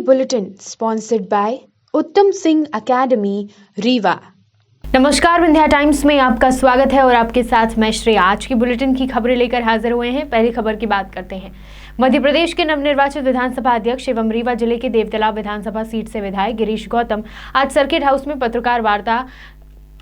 Bulletin sponsored by उत्तम Singh academy Rewa. नमस्कार, Vindhya times में आपका स्वागत है और आपके साथ मैं श्रेय। आज की बुलेटिन की खबरें लेकर हाजिर हुए हैं। पहली खबर की बात करते हैं। मध्य प्रदेश के नवनिर्वाचित विधानसभा अध्यक्ष एवं रीवा जिले के देवतला विधानसभा सीट से विधायक गिरीश गौतम आज सर्किट हाउस में पत्रकार वार्ता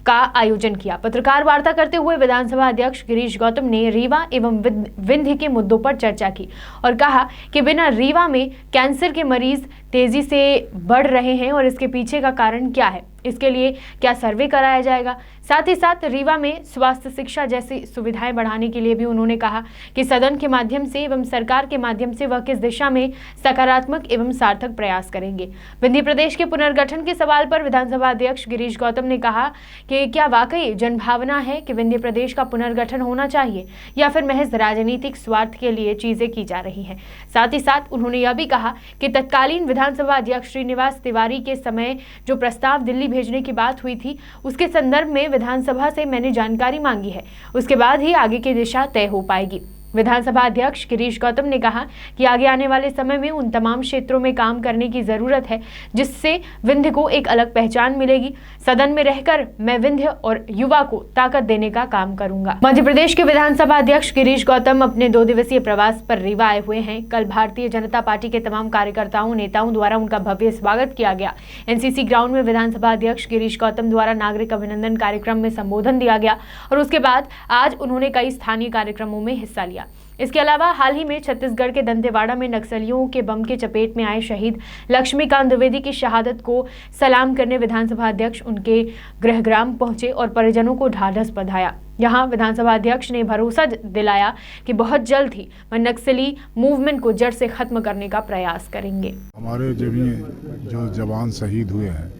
का आयोजन किया। पत्रकार वार्ता करते हुए विधानसभा अध्यक्ष गिरीश गौतम ने रीवा एवं विंध्य के मुद्दों पर चर्चा की और कहा कि बिना रीवा में कैंसर के मरीज तेजी से बढ़ रहे हैं और इसके पीछे का कारण क्या है, इसके लिए क्या सर्वे कराया जाएगा। साथ ही साथ रीवा में स्वास्थ्य शिक्षा जैसी सुविधाएं बढ़ाने के लिए भी उन्होंने कहा कि सदन के माध्यम से एवं सरकार के माध्यम से वह किस दिशा में सकारात्मक एवं सार्थक प्रयास करेंगे। विंध्य प्रदेश के पुनर्गठन के सवाल पर विधानसभा अध्यक्ष गिरीश गौतम ने कहा कि क्या वाकई जनभावना है कि विंध्य प्रदेश का पुनर्गठन होना चाहिए या फिर महज राजनीतिक स्वार्थ के लिए चीजें की जा रही हैं। साथ ही साथ उन्होंने यह भी कहा कि तत्कालीन विधानसभा अध्यक्ष श्रीनिवास तिवारी के समय जो प्रस्ताव दिल्ली भेजने की बात हुई थी, उसके संदर्भ में विधानसभा से मैंने जानकारी मांगी है, उसके बाद ही आगे की दिशा तय हो पाएगी। विधानसभा अध्यक्ष गिरीश गौतम ने कहा कि आगे आने वाले समय में उन तमाम क्षेत्रों में काम करने की जरूरत है जिससे विंध्य को एक अलग पहचान मिलेगी। सदन में रहकर मैं विंध्य और युवा को ताकत देने का काम करूंगा। मध्य प्रदेश के विधानसभा अध्यक्ष गिरीश गौतम अपने 2 दिवसीय प्रवास पर रीवा आए हुए हैं। कल भारतीय जनता पार्टी के तमाम कार्यकर्ताओं नेताओं द्वारा उनका भव्य स्वागत किया गया। एनसीसी ग्राउंड में विधानसभा अध्यक्ष गिरीश गौतम द्वारा नागरिक अभिनंदन कार्यक्रम में संबोधन दिया गया और उसके बाद आज उन्होंने कई स्थानीय कार्यक्रमों में हिस्सा लिया। इसके अलावा हाल ही में छत्तीसगढ़ के दंतेवाड़ा में नक्सलियों के बम के चपेट में आए शहीद लक्ष्मीकांत द्विवेदी की शहादत को सलाम करने विधानसभा अध्यक्ष उनके गृहग्राम पहुंचे और परिजनों को ढाढ़स बंधाया। यहां विधानसभा अध्यक्ष ने भरोसा दिलाया कि बहुत जल्द ही वह नक्सली मूवमेंट को जड़ से खत्म करने का प्रयास करेंगे। हमारे जो जवान शहीद हुए हैं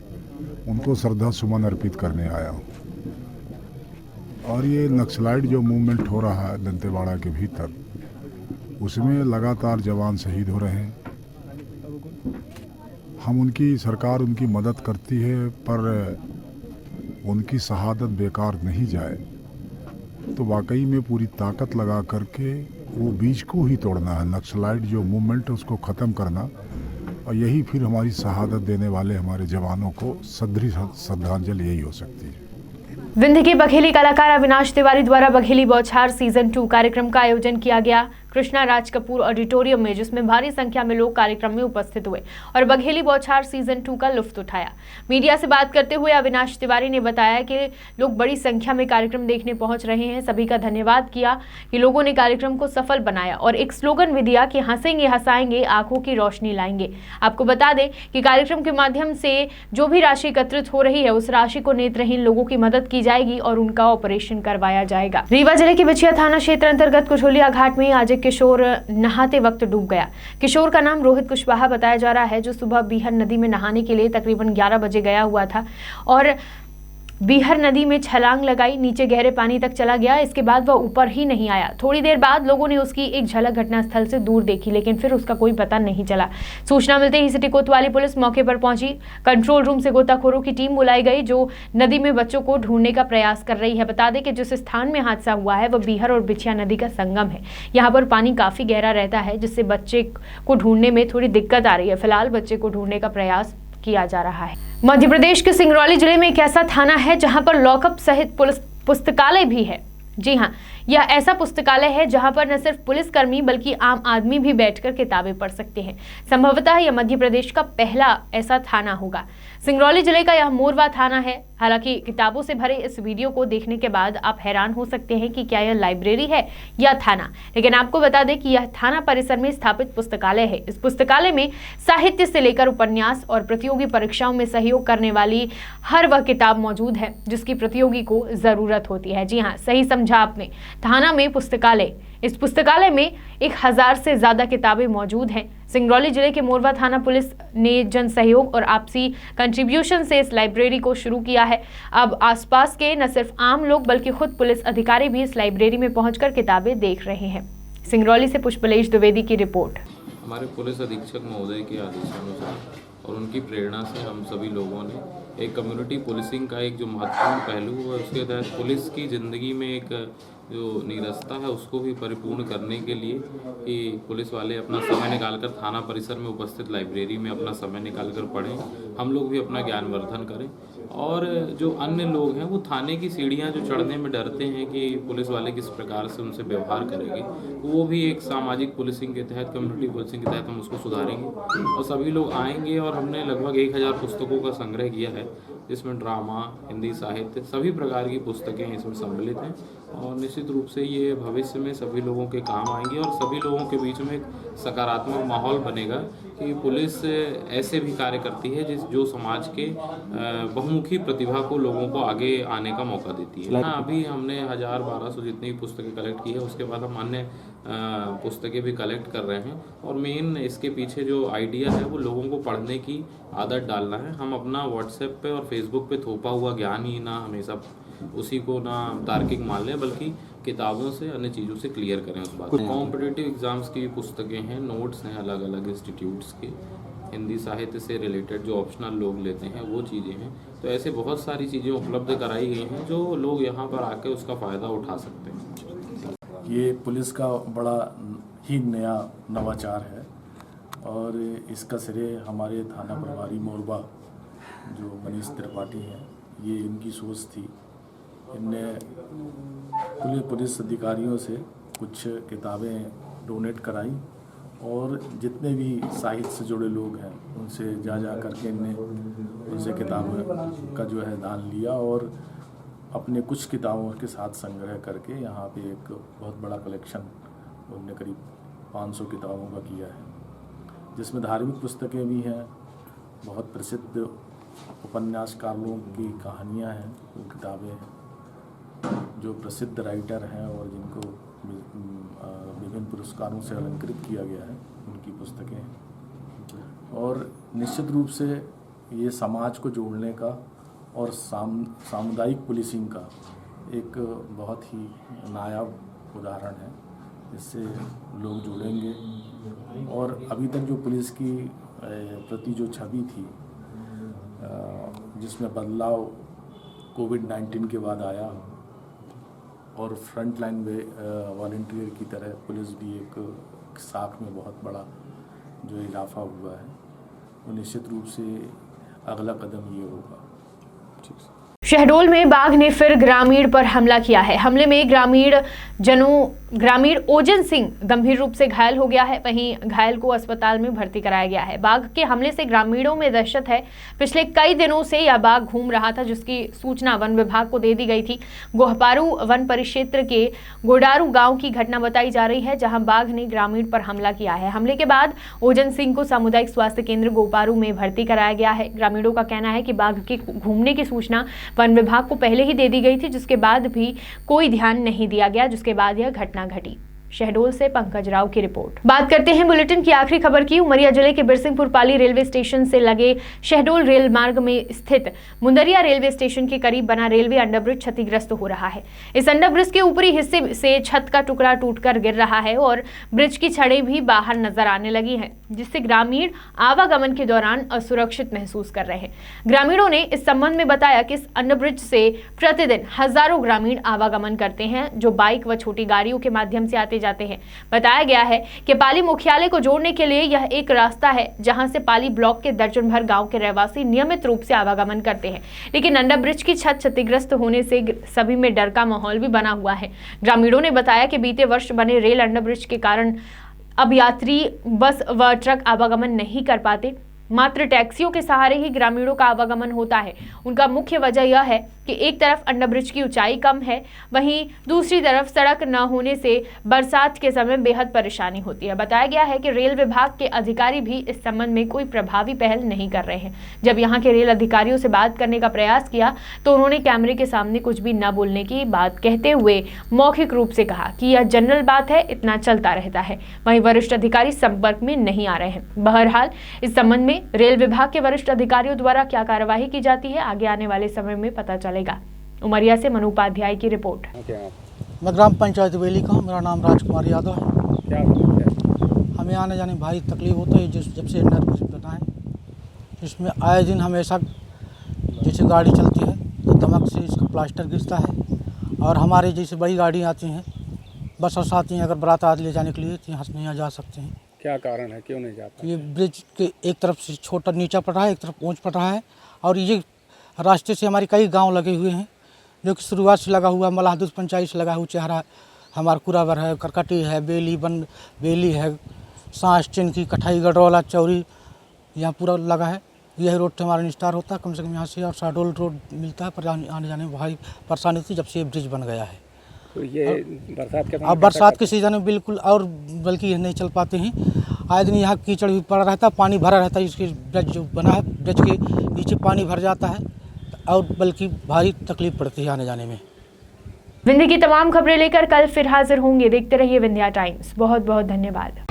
उनको श्रद्धा सुमन अर्पित करने आया हूँ। और ये नक्सलाइट जो मूवमेंट हो रहा है दंतेवाड़ा के भीतर, उसमें लगातार जवान शहीद हो रहे हैं। हम उनकी सरकार उनकी मदद करती है, पर उनकी शहादत बेकार नहीं जाए तो वाकई में पूरी ताकत लगा करके वो बीज को ही तोड़ना है। नक्सलाइट जो मूवमेंट है उसको ख़त्म करना, और यही फिर हमारी शहादत देने वाले हमारे जवानों को सदरी श्रद्धांजलि यही हो सकती है। विंध्य के बघेली कलाकार अविनाश तिवारी द्वारा बघेली बौछार सीजन 2 कार्यक्रम का आयोजन किया गया कृष्णा राज कपूर ऑडिटोरियम में, जिसमें भारी संख्या में लोग कार्यक्रम में उपस्थित हुए और बघेली बौछार सीजन 2 का लुत्फ उठाया। मीडिया से बात करते हुए अविनाश तिवारी ने बताया कि लोग बड़ी संख्या में कार्यक्रम देखने पहुंच रहे हैं। सभी का धन्यवाद किया कि लोगों ने कार्यक्रम को सफल बनाया और एक स्लोगन भी दिया कि हंसेंगे हंसाएंगे आंखों की रोशनी लाएंगे। आपको बता दें कि कार्यक्रम के माध्यम से जो भी राशि एकत्रित हो रही है उस राशि को नेत्रहीन लोगों की मदद की जाएगी और उनका ऑपरेशन करवाया जाएगा। रीवा जिले के बिछिया थाना क्षेत्र अंतर्गत कुठोलिया घाट में आज किशोर नहाते वक्त डूब गया। किशोर का नाम रोहित कुशवाहा बताया जा रहा है, जो सुबह बीहर नदी में नहाने के लिए तकरीबन 11 बजे गया हुआ था और बीहर नदी में छलांग लगाई, नीचे गहरे पानी तक चला गया। इसके बाद वह ऊपर ही नहीं आया। थोड़ी देर बाद लोगों ने उसकी एक झलक घटनास्थल से दूर देखी, लेकिन फिर उसका कोई पता नहीं चला। सूचना मिलते ही सिटी कोतवाली पुलिस मौके पर पहुंची। कंट्रोल रूम से गोताखोरों की टीम बुलाई गई जो नदी में बच्चों को ढूंढने का प्रयास कर रही है। बता दें कि जिस स्थान में हादसा हुआ है वह बीहर और बिछिया नदी का संगम है। यहाँ पर पानी काफी गहरा रहता है, जिससे बच्चे को ढूंढने में थोड़ी दिक्कत आ रही है। फिलहाल बच्चे को ढूंढने का प्रयास किया जा रहा है। मध्य प्रदेश के सिंगरौली जिले में एक ऐसा थाना है जहां पर लॉकअप सहित पुलिस पुस्तकालय भी है। जी हां, यह ऐसा पुस्तकालय है जहां पर न सिर्फ पुलिसकर्मी बल्कि आम आदमी भी बैठकर किताबें पढ़ सकते हैं। संभवतः यह मध्य प्रदेश का पहला ऐसा थाना होगा। सिंगरौली जिले का यह मोरवा थाना है। हालांकि किताबों से भरे इस वीडियो को देखने के बाद आप हैरान हो सकते हैं कि क्या यह लाइब्रेरी है या थाना, लेकिन आपको बता दें कि यह थाना परिसर में स्थापित पुस्तकालय है। इस पुस्तकालय में साहित्य से लेकर उपन्यास और प्रतियोगी परीक्षाओं में सहयोग करने वाली हर वह किताब मौजूद है जिसकी प्रतियोगी को जरूरत होती है। जी हाँ, सही समझा आपने, थाना में पुस्तकालय। इस पुस्तकालय में 1000 से ज्यादा किताबें मौजूद हैं। सिंगरौली जिले के मोरवा थाना पुलिस ने जन सहयोग और आपसी कंट्रीब्यूशन से इस लाइब्रेरी को शुरू किया है। अब आसपास के न सिर्फ आम लोग बल्कि खुद पुलिस अधिकारी भी इस लाइब्रेरी में पहुंचकर किताबें देख रहे हैं। सिंगरौली से पुष्पलेश द्विवेदी की रिपोर्ट। हमारे पुलिस अधीक्षक महोदय के आदेशानुसार और उनकी प्रेरणा से हम सभी लोगों ने एक कम्युनिटी पुलिसिंग का एक जो महत्वपूर्ण पहलू है उसके तहत पुलिस की ज़िंदगी में एक जो नीरसता है उसको भी परिपूर्ण करने के लिए कि पुलिस वाले अपना समय निकालकर थाना परिसर में उपस्थित लाइब्रेरी में अपना समय निकालकर पढ़ें, हम लोग भी अपना ज्ञानवर्धन करें। और जो अन्य लोग हैं वो थाने की सीढ़ियां जो चढ़ने में डरते हैं कि पुलिस वाले किस प्रकार से उनसे व्यवहार करेंगे, वो भी एक सामाजिक पुलिसिंग के तहत, कम्युनिटी पुलिसिंग के तहत हम उसको सुधारेंगे। और सभी लोग आएंगे और हमने लगभग 1000 पुस्तकों का संग्रह किया है, जिसमें ड्रामा, हिंदी साहित्य, सभी प्रकार की पुस्तकें इसमें सम्मिलित हैं। और निश्चित रूप से ये भविष्य में सभी लोगों के काम आएंगी और सभी लोगों के बीच में एक सकारात्मक माहौल बनेगा कि पुलिस ऐसे भी कार्य करती है जो समाज के बहुमुखी प्रतिभा को लोगों को आगे आने का मौका देती है। अभी हमने 1000-1200 जितनी पुस्तकें कलेक्ट की है, उसके बाद हम अन्य पुस्तकें भी कलेक्ट कर रहे हैं। और मेन इसके पीछे जो आइडिया है वो लोगों को पढ़ने की आदत डालना है। हम अपना व्हाट्सएप पे और फेसबुक पे थोपा हुआ ज्ञान ही ना हमेशा उसी को ना तार्किक मान लें, बल्कि किताबों से, अन्य चीज़ों से क्लियर करें उस बात को। कॉम्पिटिटिव एग्जाम्स की पुस्तकें हैं, नोट्स हैं अलग अलग इंस्टीट्यूट्स के, हिंदी साहित्य से रिलेटेड जो ऑप्शनल लोग लेते हैं वो चीज़ें हैं। तो ऐसे बहुत सारी चीज़ें उपलब्ध कराई गई हैं जो लोग यहाँ पर आकर उसका फ़ायदा उठा सकते हैं। ये पुलिस का बड़ा ही नया नवाचार है और इसका श्रेय हमारे थाना प्रभारी मोरबा जो मनीष त्रिपाठी हैं, ये इनकी सोच थी। इनने पुलिस अधिकारियों से कुछ किताबें डोनेट कराई और जितने भी साहित्य से जुड़े लोग हैं उनसे जा करके इनने उनसे किताबों का जो है दान लिया और अपने कुछ किताबों के साथ संग्रह करके यहाँ पे एक बहुत बड़ा कलेक्शन उनने करीब 500 किताबों का किया है, जिसमें धार्मिक पुस्तकें भी हैं, बहुत प्रसिद्ध उपन्यासकारों की कहानियाँ हैं, वो किताबें हैं, जो प्रसिद्ध राइटर हैं और जिनको विभिन्न पुरस्कारों से अलंकृत किया गया है, उनकी पुस्तकें हैं। और निश्चित रूप से ये समाज को जोड़ने का और सामुदायिक पुलिसिंग का एक बहुत ही नायाब उदाहरण है, जिससे लोग जुड़ेंगे। और अभी तक जो पुलिस की प्रति जो छवि थी, जिसमें बदलाव कोविड-19 के बाद आया और फ्रंट लाइन वॉलंटियर की तरह पुलिस भी एक साख में बहुत बड़ा जो इजाफा हुआ है, वो निश्चित रूप से अगला कदम ये होगा। शहडोल में बाघ ने फिर ग्रामीण पर हमला किया है। हमले में ग्रामीण ओजन सिंह गंभीर रूप से घायल हो गया है, वहीं घायल को अस्पताल में भर्ती कराया गया है। बाघ के हमले से ग्रामीणों में दहशत है। पिछले कई दिनों से यह बाघ घूम रहा था, जिसकी सूचना वन विभाग को दे दी गई थी। गोहपारू वन परिक्षेत्र के गोडारू गांव की घटना बताई जा रही है, जहां बाघ ने ग्रामीण पर हमला किया है। हमले के बाद ओजन सिंह को सामुदायिक स्वास्थ्य केंद्र गोपारू में भर्ती कराया गया है। ग्रामीणों का कहना है कि बाघ के घूमने की सूचना वन विभाग को पहले ही दे दी गई थी, जिसके बाद भी कोई ध्यान नहीं दिया गया, जिसके बाद यह घटना घटी। शहडोल से पंकज राव की रिपोर्ट। बात करते हैं बुलेटिन की आखिरी खबर की। उमरिया जिले के बिरसिंहपुर पाली रेलवे स्टेशन से लगे शहडोल रेल मार्ग में स्थित मुंदरिया रेलवे स्टेशन के करीब बना रेलवे अंडरब्रिज क्षतिग्रस्त हो रहा है। इस अंडरब्रिज के ऊपरी हिस्से से छत का टुकड़ा टूटकर गिर रहा है और ब्रिज की छड़ें भी बाहर नजर आने लगी हैं, जिससे ग्रामीण आवागमन के दौरान असुरक्षित महसूस कर रहे हैं। ग्रामीणों ने इस संबंध में बताया कि इस अंडरब्रिज से प्रतिदिन हजारों ग्रामीण आवागमन करते हैं, जो बाइक व छोटी गाड़ियों के माध्यम से आते जाते हैं। बताया गया है कि पाली मुख्यालय को जोड़ने के लिए यह एक रास्ता है, जहां से पाली ब्लॉक के दर्जन भर गांव के रहवासी नियमित रूप से आवागमन करते हैं। लेकिन अंडरब्रिज की छत क्षतिग्रस्त होने से सभी में डर का माहौल भी बना हुआ है। ग्रामीणों ने बताया कि बीते वर्ष बने रेल अंडरब्रिज के कारण अब यात्री बस व ट्रक आवागमन नहीं कर पाते, मात्र टैक्सियों के सहारे ही ग्रामीणों का आवागमन होता है। उनका मुख्य वजह यह है कि एक तरफ अंडरब्रिज की ऊंचाई कम है, वहीं दूसरी तरफ सड़क न होने से बरसात के समय बेहद परेशानी होती है। बताया गया है कि रेल विभाग के अधिकारी भी इस संबंध में कोई प्रभावी पहल नहीं कर रहे हैं। जब यहां के रेल अधिकारियों से बात करने का प्रयास किया तो उन्होंने कैमरे के सामने कुछ भी न बोलने की बात कहते हुए मौखिक रूप से कहा कि यह जनरल बात है, इतना चलता रहता है। वहीं वरिष्ठ अधिकारी संपर्क में नहीं आ रहे हैं। बहरहाल इस संबंध में रेल विभाग के वरिष्ठ अधिकारियों द्वारा क्या कार्यवाही की जाती है, आगे आने वाले समय में पता चलेगा। उमरिया से मनु उपाध्याय की रिपोर्ट। मैं ग्राम पंचायत वेली का हूँ, मेरा नाम राजकुमार यादव है। हमें आने जाने भारी तकलीफ होता है जब से अंडरब्रिज बना है। इसमें आए दिन हमेशा जैसे गाड़ी चलती है तो दमक से इसका प्लास्टर गिरता है और हमारे जैसे बड़ी गाड़ी आती हैं, बस और आती हैं, अगर बारात आदि ले जाने के लिए तो यहाँ से नहीं जा सकते हैं। क्या कारण है, क्यों नहीं जाता? ये ब्रिज के एक तरफ से छोटा नीचा पड़ रहा है, एक तरफ ऊंच पड़ रहा है, और ये रास्ते से हमारे कई गांव लगे हुए हैं, जो कि शुरुआत से लगा हुआ मलाहदूस पंचायत से लगा हुआ चेहरा, हमारा कुरावर है, करकटी है, बेली है, सांस चिन्ह कठाई गडरौला चौरी, यहाँ पूरा लगा है। यह रोड से हमारा निस्तार होता है कम से कम यहाँ से, और शाहडोल रोड मिलता है, पर आने जाने में भारी परेशानी थी जब से ये ब्रिज बन गया है। तो ये बरसात के अब बरसात के सीज़न में बिल्कुल, और बल्कि ये नहीं चल पाते हैं। आए दिन यहाँ कीचड़ भी पड़ा रहता है, पानी भरा रहता है, इसके ब्रिज जो बना है, ब्रिज के नीचे पानी भर जाता है, और बल्कि भारी तकलीफ पड़ती है आने जाने में। विंध्य की तमाम खबरें लेकर कल फिर हाजिर होंगे। देखते रहिए विंध्या टाइम्स। बहुत बहुत धन्यवाद।